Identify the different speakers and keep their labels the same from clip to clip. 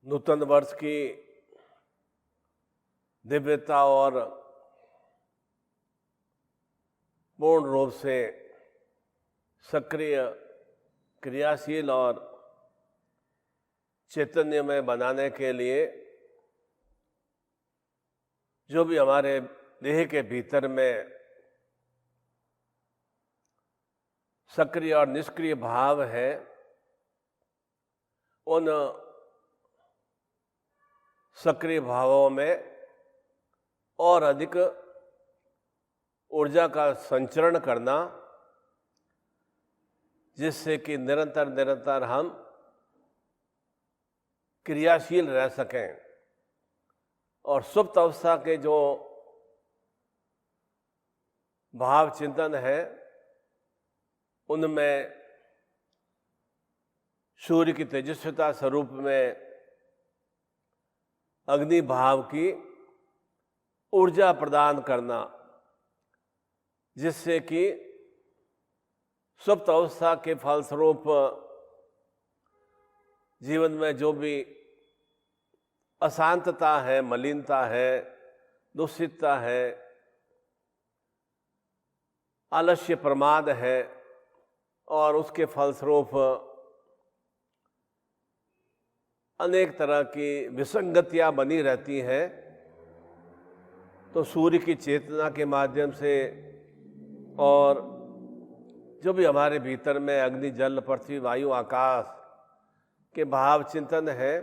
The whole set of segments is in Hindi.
Speaker 1: नूतन वर्ष की दिव्यता और पूर्ण रूप से सक्रिय, क्रियाशील और चैतन्यमय बनाने के लिए जो भी हमारे देह के भीतर में सक्रिय और निष्क्रिय भाव है, उन सक्रिय भावों में और अधिक ऊर्जा का संचरण करना, जिससे कि निरंतर हम क्रियाशील रह सकें और सुप्त अवस्था के जो भाव चिंतन है उनमें सूर्य की तेजस्विता स्वरूप में अग्नि भाव की ऊर्जा प्रदान करना, जिससे कि सुप्त अवस्था के फलस्वरूप जीवन में जो भी अशांतता है, मलिनता है, दूषितता है, आलस्य प्रमाद है और उसके फलस्वरूप अनेक तरह की विसंगतियां बनी रहती हैं, तो सूर्य की चेतना के माध्यम से और जो भी हमारे भीतर में अग्नि, जल, पृथ्वी, वायु, आकाश के भाव चिंतन है,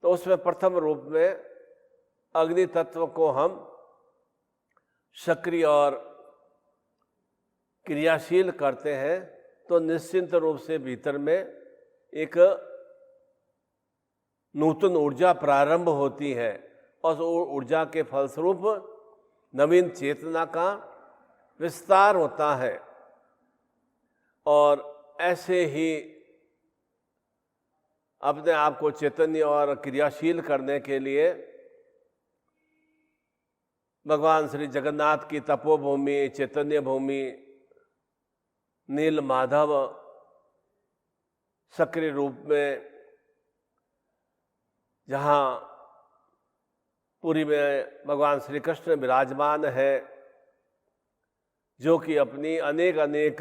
Speaker 1: तो उसमें प्रथम रूप में अग्नि तत्व को हम सक्रिय और क्रियाशील करते हैं, तो निश्चिंत रूप से भीतर में एक नूतन ऊर्जा प्रारंभ होती है और उस ऊर्जा के फलस्वरूप नवीन चेतना का विस्तार होता है। और ऐसे ही अपने आप को चैतन्य और क्रियाशील करने के लिए भगवान श्री जगन्नाथ की तपोभूमि, चैतन्य भूमि, नील माधव सक्रिय रूप में जहाँ पुरी में भगवान श्री कृष्ण विराजमान है, जो कि अपनी अनेक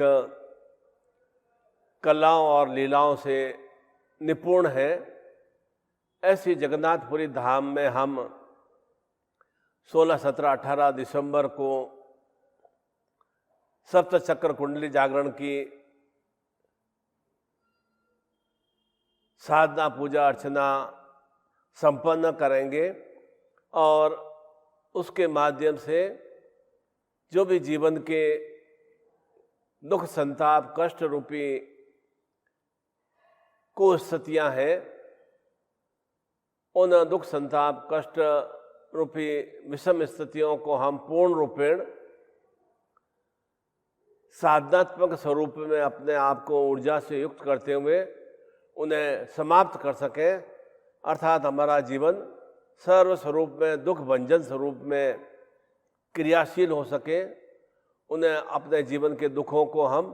Speaker 1: कलाओं और लीलाओं से निपुण है, ऐसी जगन्नाथपुरी धाम में हम 16, 17, 18 दिसंबर को सप्त चक्र कुंडली जागरण की साधना, पूजा अर्चना संपन्न करेंगे और उसके माध्यम से जो भी जीवन के दुख, संताप, कष्ट रूपी कुस्थितियां हैं, उन दुख, संताप, कष्ट रूपी विषम स्थितियों को हम पूर्ण रूपेण साधनात्मक स्वरूप में अपने आप को ऊर्जा से युक्त करते हुए उन्हें समाप्त कर सकें, अर्थात हमारा जीवन सर्वस्वरूप में दुख भंजन स्वरूप में क्रियाशील हो सके, उन्हें अपने जीवन के दुखों को हम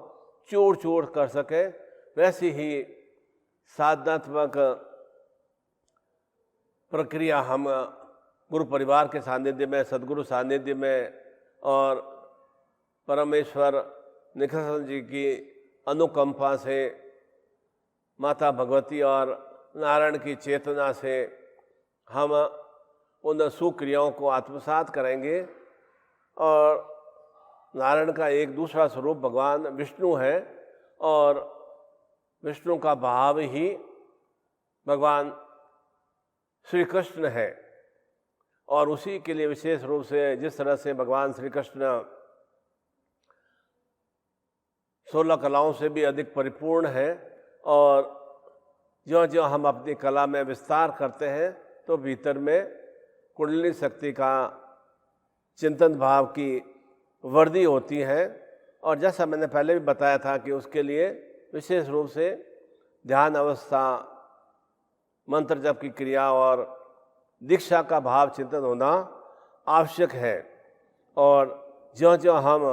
Speaker 1: चूर चूर कर सकें। वैसी ही साधनात्मक प्रक्रिया हम गुरु परिवार के सानिध्य में, सद्गुरु सानिध्य में और परमेश्वर निखिल जी की अनुकंपा से, माता भगवती और नारायण की चेतना से हम उन सुक्रियाओं को आत्मसात करेंगे। और नारायण का एक दूसरा स्वरूप भगवान विष्णु है और विष्णु का भाव ही भगवान श्री कृष्ण है, और उसी के लिए विशेष रूप से जिस तरह से भगवान श्री कृष्ण 16 कलाओं से भी अधिक परिपूर्ण है, और ज्यों-ज्यों हम अपनी कला में विस्तार करते हैं तो भीतर में कुंडलिनी शक्ति का चिंतन भाव की वृद्धि होती है। और जैसा मैंने पहले भी बताया था कि उसके लिए विशेष रूप से ध्यान अवस्था, मंत्र जप की क्रिया और दीक्षा का भाव चिंतन होना आवश्यक है। और ज्यों-ज्यों हम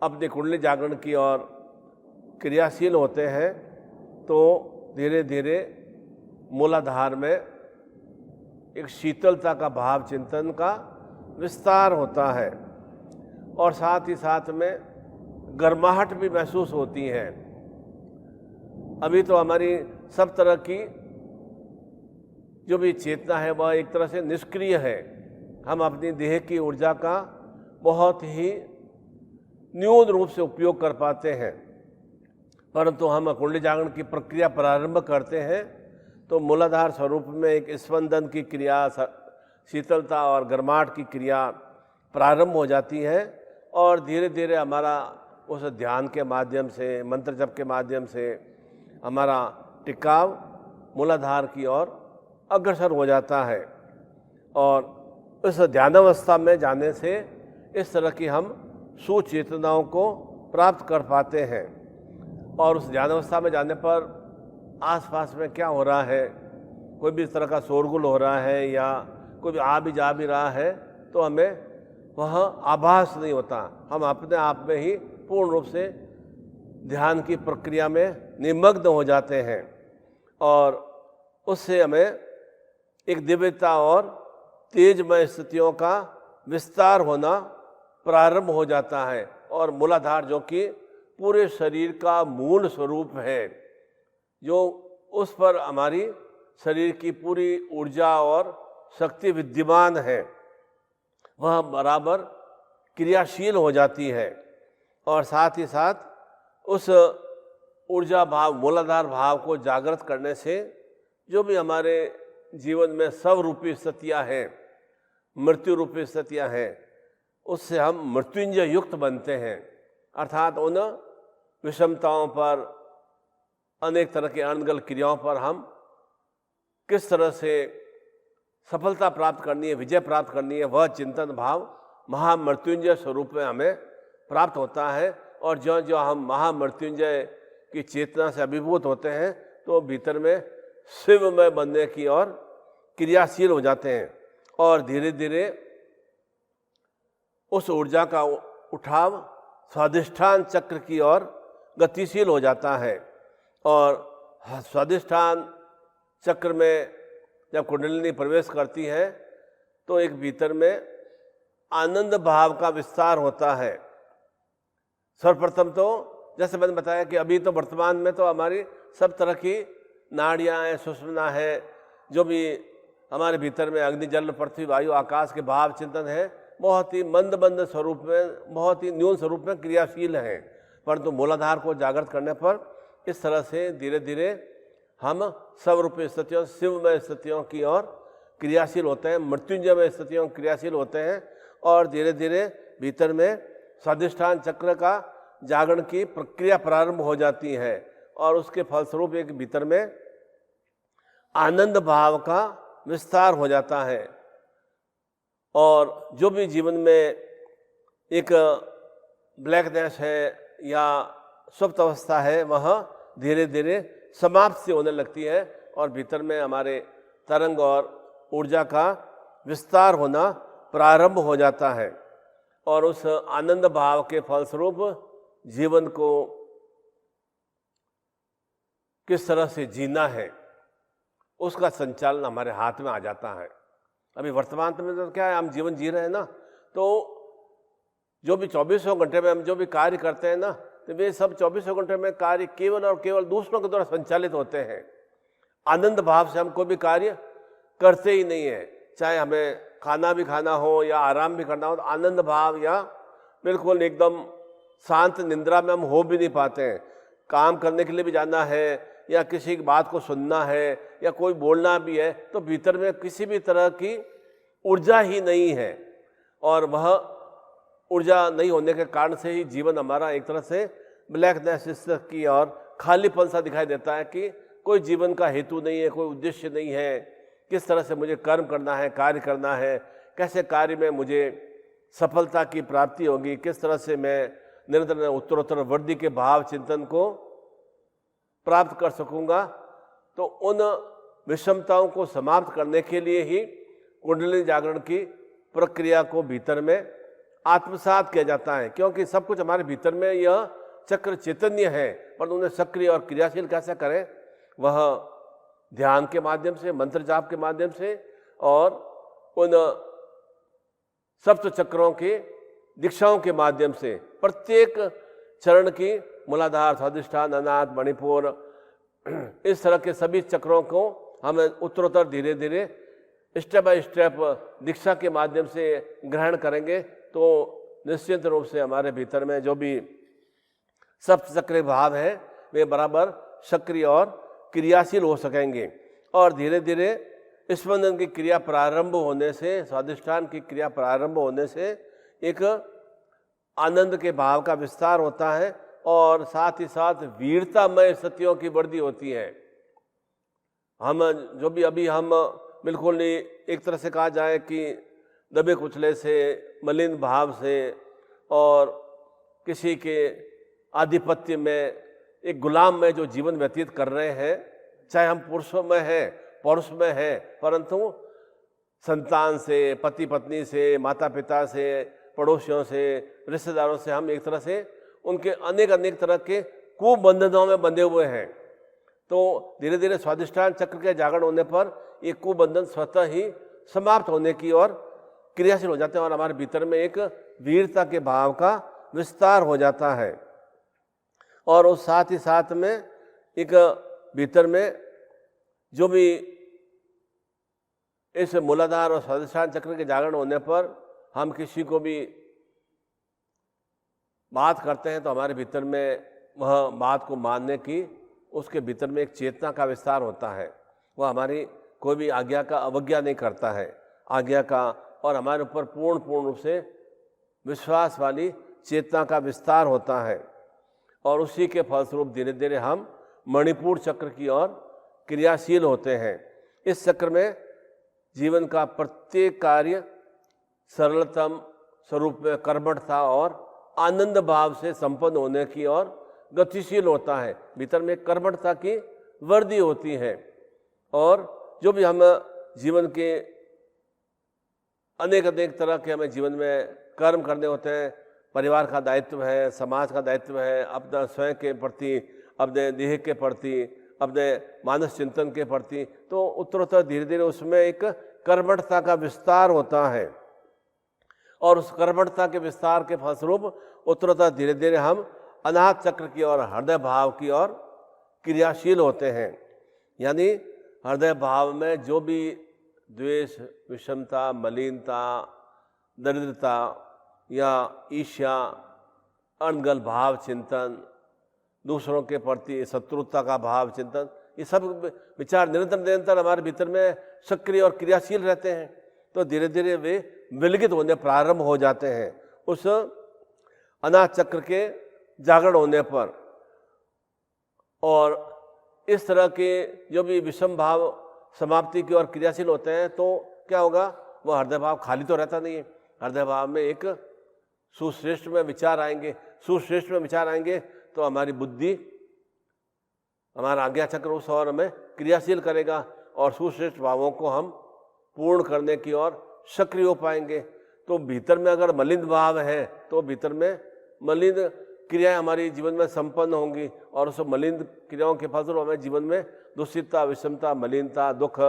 Speaker 1: अपनी कुंडली जागरण की ओर क्रियाशील होते हैं तो धीरे धीरे मूलाधार में एक शीतलता का भाव चिंतन का विस्तार होता है और साथ ही साथ में गर्माहट भी महसूस होती है। अभी तो हमारी सब तरह की जो भी चेतना है वह एक तरह से निष्क्रिय है। हम अपनी देह की ऊर्जा का बहुत ही न्यून रूप से उपयोग कर पाते हैं, परंतु हम कुंडली जागरण की प्रक्रिया प्रारंभ करते हैं तो मूलाधार स्वरूप में एक स्पंदन की क्रिया, शीतलता और गर्माहट की क्रिया प्रारंभ हो जाती है और धीरे धीरे हमारा उस ध्यान के माध्यम से, मंत्र जप के माध्यम से हमारा टिकाव मूलाधार की ओर अग्रसर हो जाता है और इस ध्यानावस्था में जाने से इस तरह की हम सुचेतनाओं को प्राप्त कर पाते हैं। और उस ध्यानावस्था में जाने पर आसपास में क्या हो रहा है, कोई भी इस तरह का शोरगुल हो रहा है या कोई भी आ भी जा भी रहा है तो हमें वह आभास नहीं होता। हम अपने आप में ही पूर्ण रूप से ध्यान की प्रक्रिया में निमग्न हो जाते हैं और उससे हमें एक दिव्यता और तेजमय स्थितियों का विस्तार होना प्रारंभ हो जाता है और मूलाधार जो कि पूरे शरीर का मूल स्वरूप है, जो उस पर हमारी शरीर की पूरी ऊर्जा और शक्ति विद्यमान है, वह बराबर क्रियाशील हो जाती है और साथ ही साथ उस ऊर्जा भाव, मूलाधार भाव को जागृत करने से जो भी हमारे जीवन में सब रूपी स्थितियाँ हैं, मृत्यु रूपी स्थितियाँ हैं, उससे हम मृत्युंजय युक्त बनते हैं। अर्थात उन विषमताओं पर, अनेक तरह के अनगल क्रियाओं पर हम किस तरह से सफलता प्राप्त करनी है, विजय प्राप्त करनी है, वह चिंतन भाव महामृत्युंजय स्वरूप में हमें प्राप्त होता है। और जो जो हम महामृत्युंजय की चेतना से अभिभूत होते हैं तो भीतर में शिवमय बनने की ओर क्रियाशील हो जाते हैं और धीरे धीरे उस ऊर्जा का उठाव स्वाधिष्ठान चक्र की ओर गतिशील हो जाता है और स्वाधिष्ठान चक्र में जब कुंडलिनी प्रवेश करती है तो एक भीतर में आनंद भाव का विस्तार होता है। सर्वप्रथम तो जैसे मैंने बताया कि अभी तो वर्तमान में तो हमारी सब तरह की नाड़ियाँ हैं, सुषुम्ना है, जो भी हमारे भीतर में अग्नि जल पृथ्वी वायु आकाश के भाव चिंतन है, बहुत ही मंद मंद स्वरूप में, बहुत ही न्यून स्वरूप में क्रियाशील हैं। परंतु मूलाधार को जागृत करने पर इस तरह से धीरे धीरे हम सर्वरूपी स्थितियों, शिवमय स्थितियों की ओर क्रियाशील होते हैं, मृत्युंजयमय स्थितियों क्रियाशील होते हैं और धीरे धीरे भीतर में स्वाधिष्ठान चक्र का जागरण की प्रक्रिया प्रारंभ हो जाती है और उसके फलस्वरूप एक भीतर में आनंद भाव का विस्तार हो जाता है और जो भी जीवन में एक ब्लैकनेस है या सुप्त अवस्था है वह धीरे धीरे समाप्त से होने लगती है और भीतर में हमारे तरंग और ऊर्जा का विस्तार होना प्रारंभ हो जाता है और उस आनंद भाव के फलस्वरूप जीवन को किस तरह से जीना है उसका संचालन हमारे हाथ में आ जाता है। अभी वर्तमान में तो क्या है, हम जीवन जी रहे हैं ना, तो जो भी 24 घंटे में हम जो भी कार्य करते हैं ना, तो वे सब 24 घंटे में कार्य केवल और केवल दूसरों के द्वारा संचालित होते हैं। आनंद भाव से हम कोई भी कार्य करते ही नहीं है, चाहे हमें खाना भी खाना हो या आराम भी करना हो, तो आनंद भाव या बिल्कुल एकदम शांत निंद्रा में हम हो भी नहीं पाते हैं। काम करने के लिए भी जाना है या किसी की बात को सुनना है या कोई बोलना भी है तो भीतर में किसी भी तरह की ऊर्जा ही नहीं है और वह ऊर्जा नहीं होने के कारण से ही जीवन हमारा एक तरह से ब्लैकनेस की और खालीपन सा दिखाई देता है कि कोई जीवन का हेतु नहीं है, कोई उद्देश्य नहीं है, किस तरह से मुझे कर्म करना है, कार्य करना है, कैसे कार्य में मुझे सफलता की प्राप्ति होगी, किस तरह से मैं निरंतर उत्तरोत्तर वृद्धि के भाव चिंतन को प्राप्त कर सकूंगा। तो उन विषमताओं को समाप्त करने के लिए ही कुंडलिनी जागरण की प्रक्रिया को भीतर में आत्मसात किया जाता है, क्योंकि सब कुछ हमारे भीतर में यह चक्र चैतन्य है, पर उन्हें सक्रिय और क्रियाशील कैसे करें, वह ध्यान के माध्यम से, मंत्र जाप के माध्यम से और उन सप्त चक्रों की दीक्षाओं के माध्यम से प्रत्येक चरण की मूलाधार, स्वादिष्ठान, अनाहत, मणिपुर, इस तरह के सभी चक्रों को हम उत्तरोत्तर धीरे धीरे स्टेप बाय स्टेप दीक्षा के माध्यम से ग्रहण करेंगे तो निश्चित रूप से हमारे भीतर में जो भी सप्त चक्र भाव है वे बराबर सक्रिय और क्रियाशील हो सकेंगे। और धीरे धीरे स्पंदन की क्रिया प्रारंभ होने से, स्वादिष्ठान की क्रिया प्रारंभ होने से एक आनंद के भाव का विस्तार होता है और साथ ही साथ वीरतामय स्थितियों की वृद्धि होती है। हम जो भी अभी हम बिल्कुल नहीं, एक तरह से कहा जाए कि दबे कुचले से, मलिन भाव से और किसी के आधिपत्य में, एक गुलाम में जो जीवन व्यतीत कर रहे हैं, चाहे हम पुरुषों में हैं, पौरुष में हैं, परंतु संतान से, पति पत्नी से, माता पिता से, पड़ोसियों से, रिश्तेदारों से हम एक तरह से उनके अनेक तरह के कुबंधनों में बंधे हुए हैं। तो धीरे धीरे स्वादिष्ठान चक्र के जागरण होने पर ये कुबंधन स्वतः ही समाप्त होने की ओर क्रियाशील हो जाते हैं और हमारे भीतर में एक वीरता के भाव का विस्तार हो जाता है। और उस साथ ही साथ में एक भीतर में जो भी इस मूलाधार और स्वादिष्ठान चक्र के जागरण होने पर हम किसी को भी बात करते हैं तो हमारे भीतर में वह बात को मानने की, उसके भीतर में एक चेतना का विस्तार होता है। वह हमारी कोई भी आज्ञा का अवज्ञा नहीं करता है, आज्ञा का, और हमारे ऊपर पूर्ण रूप से विश्वास वाली चेतना का विस्तार होता है। और उसी के फलस्वरूप धीरे धीरे हम मणिपुर चक्र की ओर क्रियाशील होते हैं। इस चक्र में जीवन का प्रत्येक कार्य सरलतम स्वरूप में कर्मठता और आनंद भाव से संपन्न होने की ओर गतिशील होता है। भीतर में कर्मठता की वृद्धि होती है और जो भी हम जीवन के अनेक तरह के हमें जीवन में कर्म करने होते हैं, परिवार का दायित्व है, समाज का दायित्व है, अपना स्वयं के प्रति, अपने देह के प्रति, अपने मानस चिंतन के प्रति, तो उत्तरोत्तर धीरे धीरे उसमें एक कर्मठता का विस्तार होता है। और उस कर्मठता के विस्तार के फलस्वरूप उत्तरोत्तर धीरे धीरे हम अनाहत चक्र की ओर, हृदय भाव की ओर क्रियाशील होते हैं। यानी हृदय भाव में जो भी द्वेष, विषमता, मलिनता, दरिद्रता या ईर्ष्या, अनगल भाव चिंतन, दूसरों के प्रति शत्रुता का भाव चिंतन, ये सब विचार निरंतर हमारे भीतर में सक्रिय और क्रियाशील रहते हैं। तो धीरे धीरे वे विलगित होने प्रारंभ हो जाते हैं उस अनाहत चक्र के जागरण होने पर। और इस तरह के जो भी विषम भाव समाप्ति की ओर क्रियाशील होते हैं तो क्या होगा, वह हृदय भाव खाली तो रहता नहीं है। हृदय भाव में एक सुश्रेष्ठ में विचार आएंगे, सुश्रेष्ठ में विचार आएंगे तो हमारी बुद्धि, हमारा आज्ञा चक्र उस ओर हमें क्रियाशील करेगा और सुश्रेष्ठ भावों को हम पूर्ण करने की ओर सक्रिय हो पाएंगे। तो भीतर में अगर मलिन भाव है तो भीतर में मलिन क्रियाएं हमारी जीवन में संपन्न होंगी और उस मलिन क्रियाओं के फलस्वरूप हमें जीवन में दूषितता, विषमता, मलिनता, दुख,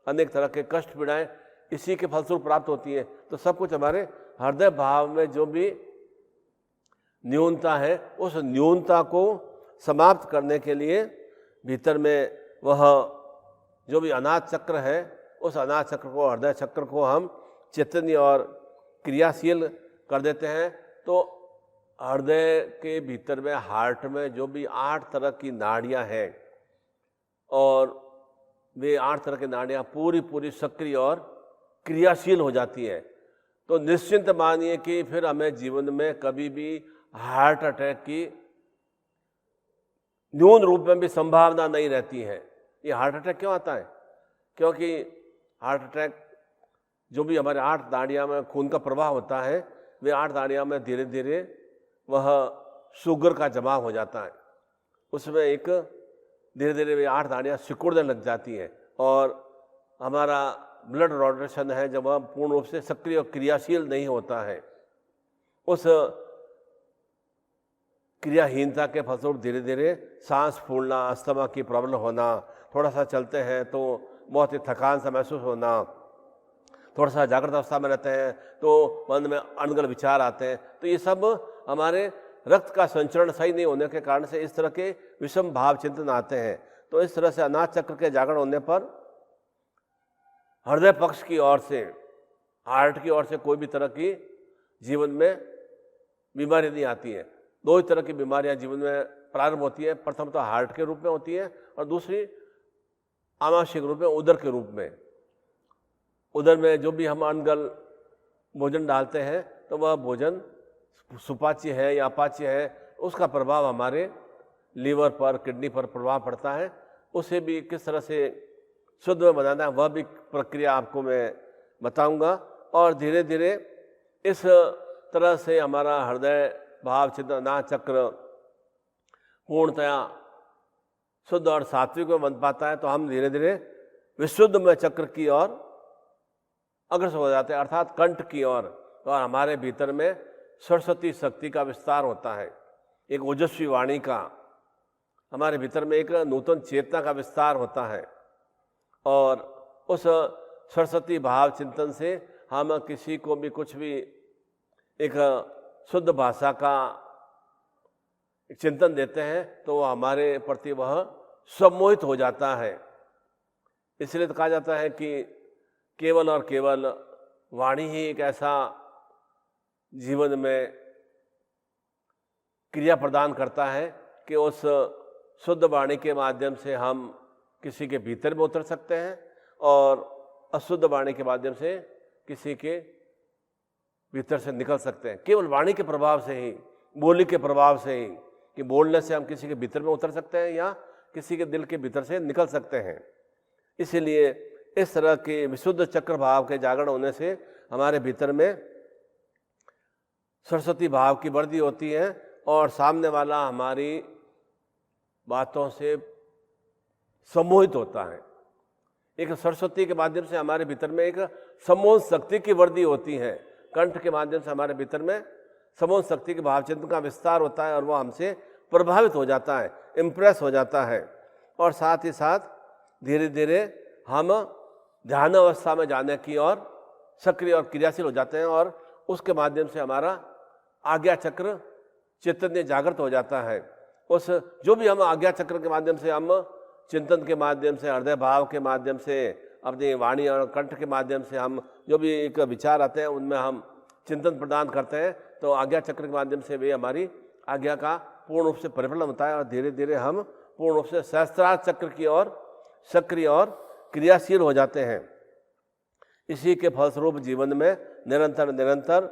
Speaker 1: अनेक तरह के कष्ट पीड़ाएं इसी के फलस्वरूप प्राप्त होती है। तो सब कुछ हमारे हृदय भाव में जो भी न्यूनता है उस न्यूनता को समाप्त करने के लिए भीतर में वह जो भी अनाहत चक्र है उस अनाहत चक्र को, हृदय चक्र को हम चैतन्य और क्रियाशील कर देते हैं। तो हृदय के भीतर में, हार्ट में जो भी 8 तरह की नाड़ियां हैं और वे 8 तरह की नाड़ियां पूरी सक्रिय और क्रियाशील हो जाती है। तो निश्चिंत मानिए कि फिर हमें जीवन में कभी भी हार्ट अटैक की न्यून रूप में भी संभावना नहीं रहती है। ये हार्ट अटैक क्यों आता है? क्योंकि हार्ट अटैक जो भी हमारे 8 नाड़ियां में खून का प्रवाह होता है, वे 8 नाड़ियां में धीरे धीरे वह शुगर का जमाव हो जाता है। उसमें एक धीरे धीरे वे 8 नाड़ियां सिकुड़ने लग जाती हैं और हमारा ब्लड रोटेशन है जब वह पूर्ण रूप से सक्रिय और क्रियाशील नहीं होता है, उस क्रियाहीनता के फलस्वरूप धीरे धीरे सांस फूलना, अस्थमा की प्रॉब्लम होना, थोड़ा सा चलते हैं तो बहुत ही थकान सा महसूस होना, थोड़ा सा जागृत अवस्था में रहते हैं तो मन में अनगढ़ विचार आते हैं। तो ये सब हमारे रक्त का संचरण सही नहीं होने के कारण से इस तरह के विषम भाव चिंतन आते हैं। तो इस तरह से अनाथ चक्र के जागरण होने पर हृदय पक्ष की ओर से, हार्ट की ओर से कोई भी तरह की जीवन में बीमारी नहीं आती है। दो ही तरह की बीमारियां जीवन में प्रारंभ होती है। प्रथम तो हार्ट के रूप में होती है और दूसरी आमाशय के रूप में, उदर के रूप में। उदर में जो भी हम अनगल भोजन डालते हैं तो वह भोजन सुपाच्य है या अपाच्य है, उसका प्रभाव हमारे लीवर पर, किडनी पर प्रभाव पड़ता है। उसे भी किस तरह से शुद्ध में बनाना है वह भी प्रक्रिया आपको मैं बताऊंगा। और धीरे धीरे इस तरह से हमारा हृदय भाव चिंतन अनाथ चक्र पूर्णतया शुद्ध और सात्विक में बन पाता है तो हम धीरे धीरे विशुद्ध में चक्र की ओर अग्रसर हो जाते हैं, अर्थात कंठ की ओर। और हमारे भीतर में सरस्वती शक्ति का विस्तार होता है, एक ओजस्वी वाणी का, हमारे भीतर में एक नूतन चेतना का विस्तार होता है। और उस सरस्वती भाव चिंतन से हम किसी को भी कुछ भी एक शुद्ध भाषा का चिंतन देते हैं तो हमारे प्रति वह सम्मोहित हो जाता है। इसलिए तो कहा जाता है कि केवल और केवल वाणी ही एक ऐसा जीवन में क्रिया प्रदान करता है कि उस शुद्ध वाणी के माध्यम से हम किसी के भीतर में उतर सकते हैं और अशुद्ध वाणी के माध्यम से किसी के भीतर से निकल सकते हैं। केवल वाणी के प्रभाव से ही, बोली के प्रभाव से ही, कि बोलने से हम किसी के भीतर में उतर सकते हैं या किसी के दिल के भीतर से निकल सकते हैं। इसीलिए इस तरह के विशुद्ध चक्र भाव के जागरण होने से हमारे भीतर में सरस्वती भाव की वृद्धि होती है और सामने वाला हमारी बातों से सम्मोहित होता है। एक सरस्वती के माध्यम से हमारे भीतर में एक सम्मोहन शक्ति की वृद्धि होती है। कंठ के माध्यम से हमारे भीतर में सम्मोहन शक्ति के भाव चिंतन का विस्तार होता है और वह हमसे प्रभावित हो जाता है, इम्प्रेस हो जाता है। और साथ ही साथ धीरे धीरे हम ध्यान अवस्था में जाने की ओर सक्रिय और क्रियाशील हो जाते हैं और उसके माध्यम से हमारा आज्ञा चक्र चैतन्य जागृत हो जाता है। उस जो भी हम आज्ञा चक्र के माध्यम से, हम चिंतन के माध्यम से, हृदय भाव के माध्यम से, अपनी वाणी और कंठ के माध्यम से हम जो भी एक विचार आते हैं उनमें हम चिंतन प्रदान करते हैं तो आज्ञा चक्र के माध्यम से वे हमारी आज्ञा का पूर्ण रूप से परिफलन होता है और धीरे धीरे हम पूर्ण रूप से सहस्त्रार चक्र की ओर सक्रिय और क्रियाशील हो जाते हैं। इसी के फलस्वरूप जीवन में निरंतर निरंतर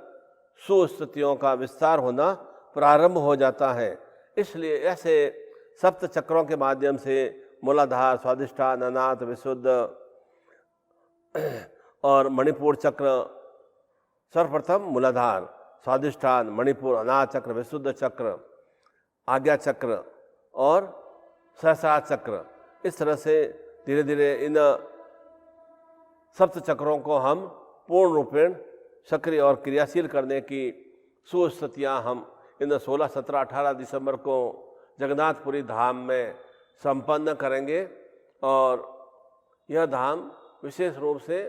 Speaker 1: सुस्थितियों का विस्तार होना प्रारंभ हो जाता है। इसलिए ऐसे सप्त चक्रों के माध्यम से मूलाधार, स्वादिष्ठान, अनाथ, विशुद्ध और मणिपुर चक्र, सर्वप्रथम मूलाधार, स्वादिष्ठान, मणिपुर, अनाथ चक्र, विशुद्ध चक्र, आज्ञा चक्र और सहस्रार चक्र, इस तरह से धीरे धीरे इन सप्त चक्रों को हम पूर्ण रूपेण सक्रिय और क्रियाशील करने की सुस्थितियाँ हम इन 16, 17, 18 दिसंबर को जगन्नाथपुरी धाम में संपन्न करेंगे। और यह धाम विशेष रूप से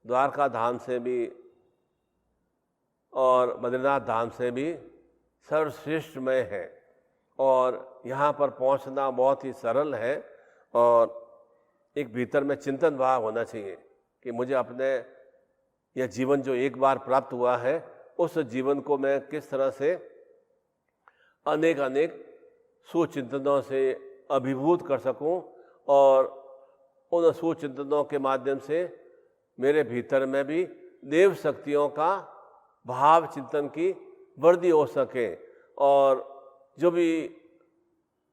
Speaker 1: द्वारका धाम से भी और बद्रीनाथ धाम से भी सर्वश्रेष्ठमय है और यहाँ पर पहुँचना बहुत ही सरल है। और एक भीतर में चिंतन भाव होना चाहिए कि मुझे अपने यह जीवन जो एक बार प्राप्त हुआ है उस जीवन को मैं किस तरह से अनेक अनेक सुचिंतनों से अभिभूत कर सकूं और उन सुचिंतनों के माध्यम से मेरे भीतर में भी देव शक्तियों का भाव चिंतन की वृद्धि हो सके और जो भी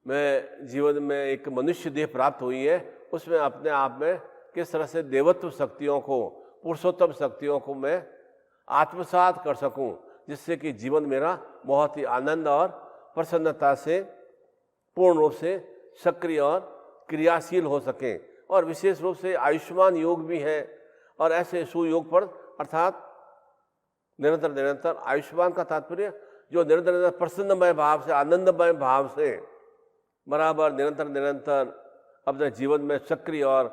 Speaker 1: मैं जीवन में एक मनुष्य देह प्राप्त हुई है उसमें अपने आप में किस तरह से देवत्व शक्तियों को, पुरुषोत्तम शक्तियों को मैं आत्मसात कर सकूं, जिससे कि जीवन मेरा बहुत ही आनंद और प्रसन्नता से पूर्ण रूप से सक्रिय और क्रियाशील हो सके। और विशेष रूप से आयुष्मान योग भी है और ऐसे सुयोग पर, अर्थात निरंतर निरंतर, आयुष्मान का तात्पर्य जो निरंतर निरंतर प्रसन्नमय भाव से, आनंदमय भाव से बराबर निरंतर निरंतर अपने जीवन में सक्रिय और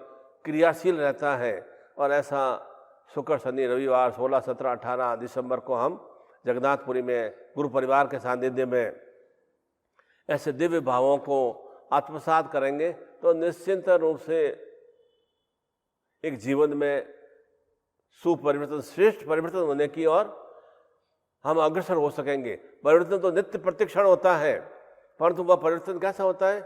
Speaker 1: क्रियाशील रहता है। और ऐसा शुक्र शनि रविवार 16, 17, 18 दिसंबर को हम जगन्नाथपुरी में गुरु परिवार के सानिध्य में ऐसे दिव्य भावों को आत्मसात करेंगे तो निश्चिंत रूप से एक जीवन में सुपरिवर्तन, श्रेष्ठ परिवर्तन होने की ओर हम अग्रसर हो सकेंगे। परिवर्तन तो नित्य प्रतिक्षण होता है, परंतु वह परिवर्तन कैसा होता है?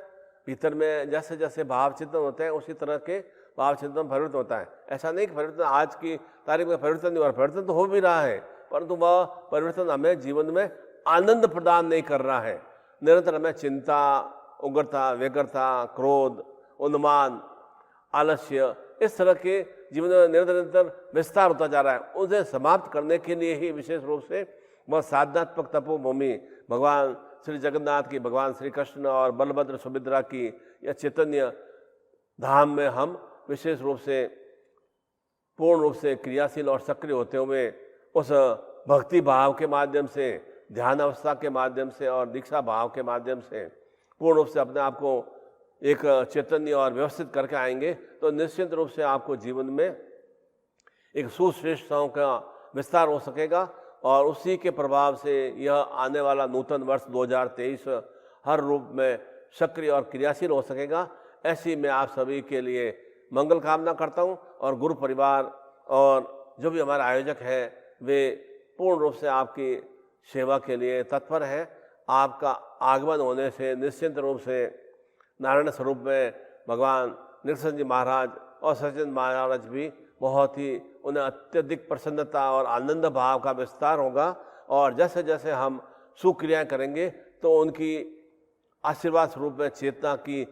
Speaker 1: भीतर में जैसे जैसे भाव चिंतन होते हैं उसी तरह के भाव चिंतन परिवर्तन होता है। ऐसा नहीं कि परिवर्तन आज की तारीख में परिवर्तन नहीं हो रहा, परिवर्तन तो हो भी रहा है, परंतु वह परिवर्तन हमें जीवन में आनंद प्रदान नहीं कर रहा है। निरंतर हमें चिंता, उग्रता, व्यग्रता, क्रोध, उन्माद, आलस्य, इस तरह के जीवन में निरंतर निरंतर विस्तार होता जा रहा है। उसे समाप्त करने के लिए ही विशेष रूप से वह साधनात्मक तपोभूमि भगवान श्री जगन्नाथ की, भगवान श्री कृष्ण और बलभद्र सुभद्रा की या चैतन्य धाम में हम विशेष रूप से पूर्ण रूप से क्रियाशील और सक्रिय होते हुए उस भक्ति भाव के माध्यम से, ध्यान अवस्था के माध्यम से और दीक्षा भाव के माध्यम से पूर्ण रूप से अपने आप को एक चैतन्य और व्यवस्थित करके आएंगे तो निश्चित रूप से आपको जीवन में एक सुश्रेष्ठताओं का विस्तार हो सकेगा। और उसी के प्रभाव से यह आने वाला नूतन वर्ष 2023 हर रूप में सक्रिय और क्रियाशील हो सकेगा। ऐसी मैं आप सभी के लिए मंगल कामना करता हूं। और गुरु परिवार और जो भी हमारे आयोजक हैं वे पूर्ण रूप से आपकी सेवा के लिए तत्पर हैं। आपका आगमन होने से निश्चित रूप से नारायण स्वरूप में भगवान नृसिंह जी महाराज और सचिन महाराज भी बहुत ही उन्हें अत्यधिक प्रसन्नता और आनंद भाव का विस्तार होगा। और जैसे जैसे हम सुक्रियाएं करेंगे तो उनकी आशीर्वाद स्वरूप में चेतना की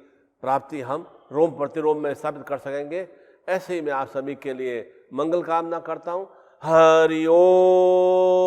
Speaker 1: प्राप्ति हम रोम प्रतिरोम में स्थापित कर सकेंगे। ऐसे ही मैं आप सभी के लिए मंगल कामना करता हूँ। हरि ओम।